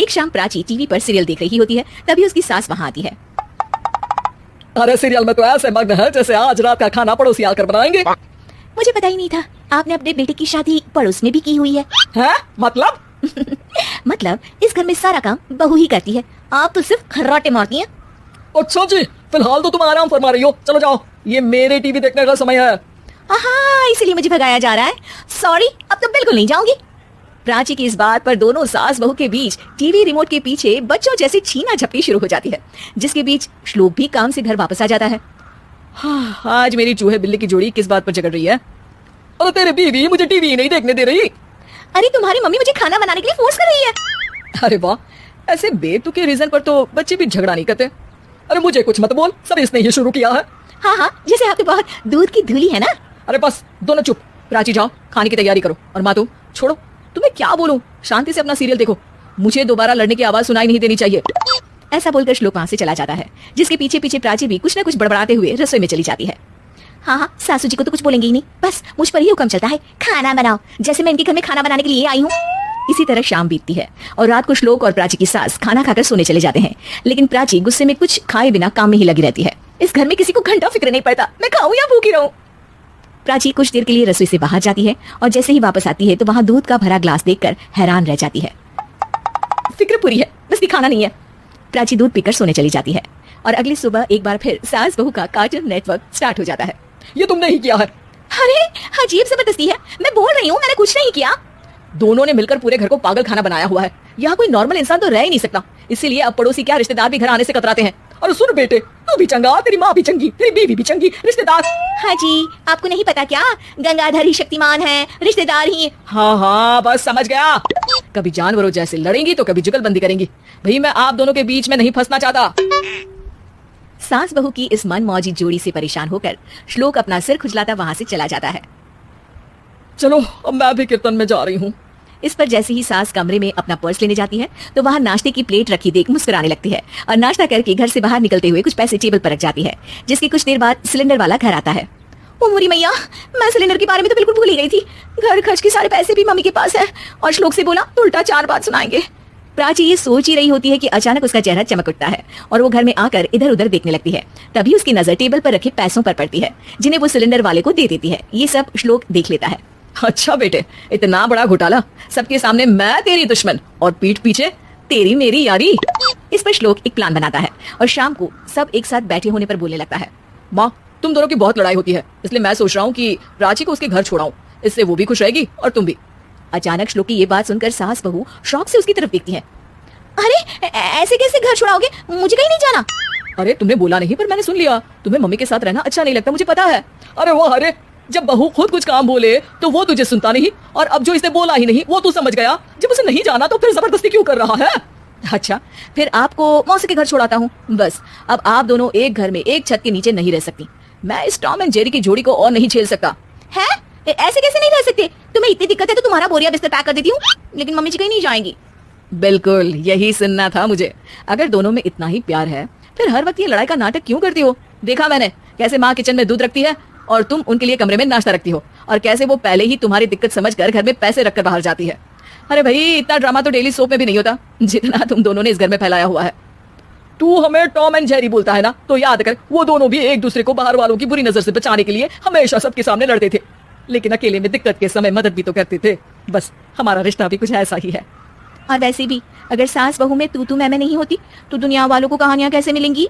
एक शाम प्राची टीवी पर सीरियल देख रही होती है, तभी उसकी सास वहाँ आती है। अरे सीरियल में तो ऐसे मग्न है जैसे आज रात का खाना पड़ोसी आकर बनाएंगे। मुझे पता ही नहीं था आपने अपने बेटे की शादी पड़ोस में भी की हुई है। हैं? मतलब? मतलब इस घर में सारा काम बहू ही करती है, आप तो सिर्फ खर्राटे मारती हैं। अच्छा जी, फिलहाल तो तुम आराम फरमा रही हो, चलो जाओ, ये मेरे टीवी देखने का समय है। हाँ, इसीलिए मुझे भगाया जा रहा है। सॉरी, अब तो बिल्कुल नहीं जाऊंगी। प्राची की इस बात पर दोनों सास बहू के बीच टीवी रिमोट के पीछे बच्चों जैसी छीना झपटी शुरू हो जाती है, जिसके बीच श्लोक भी काम से घर वापस आ जाता है। हाँ, आज मेरी चूहे बिल्ली की जोड़ी किस बात पर झगड़ रही है? अरे तेरी बीवी मुझे टीवी नहीं देखने दे रही। अरे तुम्हारी मम्मी मुझे खाना बनाने के लिए फोर्स कर रही है। अरे वाह, ऐसे बेतुके रीजन पर तो बच्चे भी झगड़ा नहीं करते। अरे मुझे कुछ मत बोल, सब इसने ही शुरू किया है। हाँ हाँ, जैसे आपके बहुत दूध की धूली है ना। अरे बस दोनों चुप, प्राची जाओ खाने की तैयारी करो, और माँ तुम छोड़ो, तुम्हें क्या बोलूं, शांति से अपना सीरियल देखो, मुझे दोबारा लड़ने की आवाज सुनाई नहीं देनी चाहिए। ऐसा बोलकर श्लोक वहाँ से चला जाता है, जिसके पीछे पीछे प्राची भी कुछ न कुछ बड़बड़ाते हुए रसोई में चली जाती है। हाँ हाँ, सासू जी को तो कुछ बोलेंगे ही नहीं, बस मुझ पर ही हुक्म चलता है, खाना बनाओ, जैसे मैं इनके घर में खाना बनाने के लिए आई हूँ। इसी तरह शाम बीतती है और रात को श्लोक और प्राची की सास खाना खाकर सोने चले जाते हैं, लेकिन प्राची गुस्से में कुछ खाए बिना काम में ही लगी रहती है। इस घर में किसी को घंटा फिक्र नहीं पड़ता, मैं खाऊं या भूखी रहूं। प्राची कुछ देर के लिए रसोई से बाहर जाती है और जैसे ही वापस आती है तो वहां दूध का भरा ग्लास देखकर हैरान रह जाती है। फिक्र पूरी है, बस दिखाना नहीं है। प्राची दूध पीकर सोने चली जाती है और अगली सुबह एक बार फिर सास बहू का कार्टून नेटवर्क स्टार्ट हो जाता है। ये तुमने ही किया है। अरे अजीब जबरदस्ती है, मैं बोल रही हूँ मैंने कुछ नहीं किया। दोनों ने मिलकर पूरे घर को पागल खाना बनाया हुआ है, यहाँ कोई नॉर्मल इंसान तो रह ही नहीं सकता, इसीलिए अब पड़ोसी क्या रिश्तेदार भी घर आने से कतराते हैं। और सुन बेटे, तू भी चंगा, तेरी माँ भी चंगी, तेरी बीवी भी चंगी, रिश्तेदार। हाँ जी, आपको नहीं पता क्या, गंगाधर ही शक्तिमान है, रिश्तेदार ही। हाँ हाँ, बस समझ गया। कभी जानवरों जैसे लड़ेंगी तो कभी जुगलबंदी करेंगी। भाई मैं आप दोनों के बीच में नहीं फंसना चाहता। सास बहू की इस मनमौजी जोड़ी से परेशान होकर श्लोक अपना सिर खुजलाता वहां से चला जाता है। चलो अब मैं भी कीर्तन में जा रही हूँ। इस पर जैसे ही सास कमरे में अपना पर्स लेने जाती है तो वहां नाश्ते की प्लेट रखी देख मुस्कुराने लगती है और नाश्ता करके घर से बाहर निकलते हुए कुछ पैसे टेबल पर रख जाती है, जिसकी कुछ देर बाद सिलेंडर वाला घर आता है। ओ मोरी मैया, मैं सिलेंडर के बारे में तो बिल्कुल भूल ही गई थी। घर खर्च के सारे पैसे भी मम्मी के पास है और श्लोक से बोला तो उल्टा 4 बात सुनाएंगे। प्राची ये सोच ही रही होती है कि अचानक उसका चेहरा चमक उठता है और वो घर में आकर इधर उधर देखने लगती है। तभी उसकी नजर टेबल पर रखे पैसों पर पड़ती है, जिन्हें वो सिलेंडर वाले को दे देती है। ये सब श्लोक देख लेता है। अच्छा बेटे, इतना बड़ा घोटाला, सबके सामने मैं तेरी दुश्मन और पीठ पीछे तेरी मेरी यारी। इस पर श्लोक एक प्लान बनाता है और शाम को सब एक साथ बैठे होने पर बोलने लगता है। माँ, तुम दोनों की बहुत लड़ाई होती है, इसलिए मैं सोच रहा हूँ कि प्राची को उसके घर छोड़ाऊं, इससे वो भी खुश रहेगी और तुम भी। अचानक श्लोक की ये बात सुनकर सास बहू शौक से उसकी तरफ देखती है। अरे ऐसे कैसे घर छुड़ाओगे, मुझे कहीं नहीं जाना। अरे तुमने बोला नहीं पर मैंने सुन लिया, तुम्हें मम्मी के साथ रहना अच्छा नहीं लगता, मुझे पता है। अरे वाह, अरे जब बहू खुद कुछ काम बोले तो वो तुझे सुनता नहीं, और अब जो इसने बोला ही नहीं वो तू समझ गया। जब उसे नहीं जाना तो फिर जबरदस्ती क्यों कर रहा है? अच्छा, फिर आपको मौसी के घर छोड़ाता हूँ। बस अब आप दोनों एक घर में एक छत के नीचे नहीं रह सकती। मैं इस टॉम एंड जेरी की जोड़ी को और नहीं झेल सकता। है ऐसे कैसे नहीं रह सकते? तुम्हें इतनी दिक्कत है तो तुम्हारा बोरिया बिस्तर पैक कर देती हूँ, लेकिन मम्मी जी कहीं नहीं जाएंगी। बिल्कुल यही सुनना था मुझे। अगर दोनों में इतना ही प्यार है फिर हर वक्त ये लड़ाई का नाटक क्यों करती हो? देखा मैंने कैसे माँ किचन में दूध रखती है और तुम उनके लिए कमरे में नाश्ता रखती हो, और कैसे वो पहले ही तुम्हारी दिक्कत समझकर घर में पैसे रखकर बाहर जाती है। अरे भाई, इतना ड्रामा तो डेली सोप में भी नहीं होता जितना तुम दोनों ने इस घर में फैलाया हुआ है। तू हमें टॉम एंड जेरी बोलता है ना, तो याद कर वो दोनों भी एक दूसरे को बाहर वालों की बुरी नजर से बचाने के लिए हमेशा सबके सामने लड़ते थे, लेकिन अकेले में दिक्कत के समय मदद भी तो करते थे। बस हमारा रिश्ता भी कुछ ऐसा ही है। और वैसे भी अगर सास बहू में तू मैं नहीं होती तो दुनिया वालों को कहानियां कैसे मिलेंगी?